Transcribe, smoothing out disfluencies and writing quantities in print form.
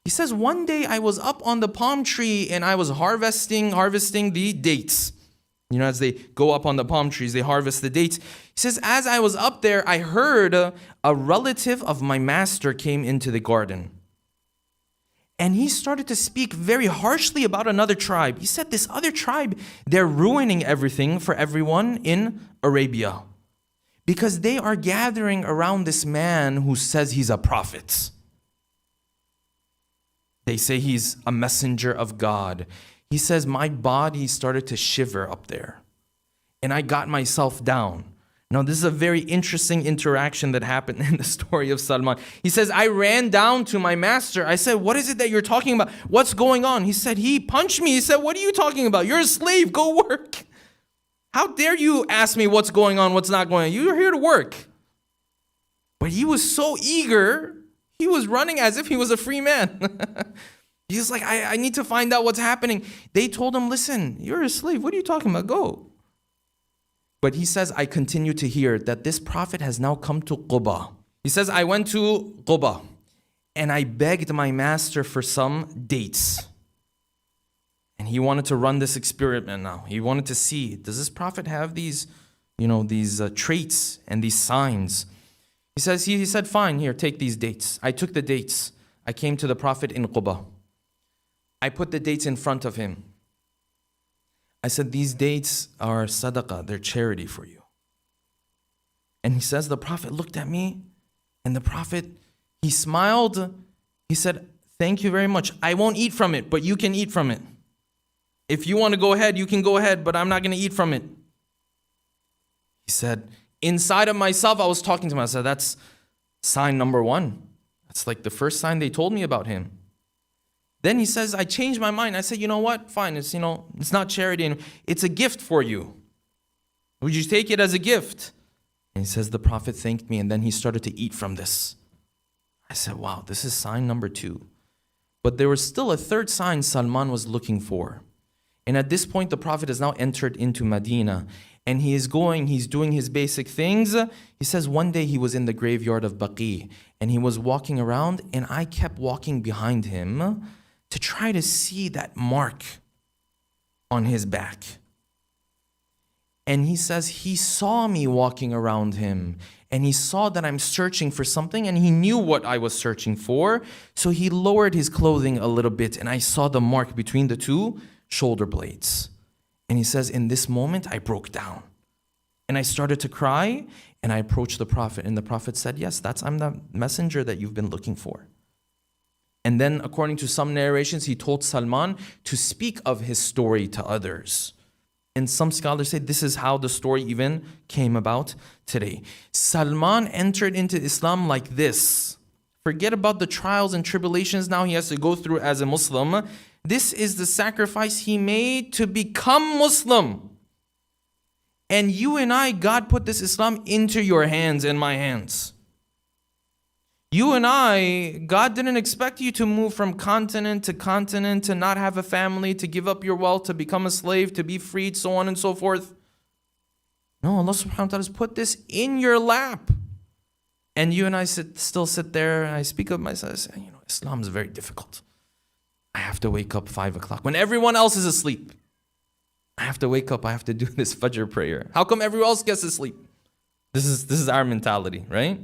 He says, one day I was up on the palm tree and I was harvesting the dates. You know, as they go up on the palm trees, they harvest the dates. He says, as I was up there, I heard a relative of my master came into the garden. And he started to speak very harshly about another tribe. He said, this other tribe, they're ruining everything for everyone in Arabia, because they are gathering around this man who says he's a prophet. They say he's a messenger of God. He says, my body started to shiver up there, and I got myself down. Now, this is a very interesting interaction that happened in the story of Salman. He says, I ran down to my master. I said, what is it that you're talking about? What's going on? He said, he punched me. He said, what are you talking about? You're a slave. Go work. How dare you ask me what's going on, what's not going on? You're here to work. But he was so eager. He was running as if he was a free man. He's like, I need to find out what's happening. They told him, listen, you're a slave. What are you talking about? Go. But he says, I continue to hear that this prophet has now come to Quba. He says, I went to Quba and I begged my master for some dates. And he wanted to run this experiment now. He wanted to see, does this prophet have these traits and these signs? He said, fine, here, take these dates. I took the dates. I came to the prophet in Quba. I put the dates in front of him. I said, these dates are sadaqah, they're charity for you. And he says, the prophet looked at me, and the prophet, he smiled. He said, thank you very much. I won't eat from it, but you can eat from it. If you want to go ahead, you can go ahead, but I'm not going to eat from it. He said, inside of myself, I was talking to him. I said, that's sign number one. That's like the first sign they told me about him. Then he says, I changed my mind. I said, you know what? Fine, it's not charity. It's a gift for you. Would you take it as a gift? And he says, the prophet thanked me, and then he started to eat from this. I said, wow, this is sign number two. But there was still a third sign Salman was looking for. And at this point, the prophet has now entered into Medina. And he's doing his basic things. He says one day he was in the graveyard of Baqi, and he was walking around, and I kept walking behind him to try to see that mark on his back. And he says he saw me walking around him, and he saw that I'm searching for something, and he knew what I was searching for. So he lowered his clothing a little bit, and I saw the mark between the two shoulder blades. And he says, in this moment, I broke down. And I started to cry, and I approached the prophet. And the prophet said, yes, I'm the messenger that you've been looking for. And then, according to some narrations, he told Salman to speak of his story to others. And some scholars say this is how the story even came about today. Salman entered into Islam like this. Forget about the trials and tribulations now he has to go through as a Muslim. This is the sacrifice he made to become Muslim. And you and I, God put this Islam into your hands and my hands. You and I, God didn't expect you to move from continent, to not have a family, to give up your wealth, to become a slave, to be freed, so on and so forth. No, Allah subhanahu wa ta'ala has put this in your lap. And you and I still sit there, I speak of myself, I say, Islam is very difficult. I have to wake up 5 o'clock when everyone else is asleep. I have to wake up, I have to do this Fajr prayer. How come everyone else gets to sleep? This is our mentality, right?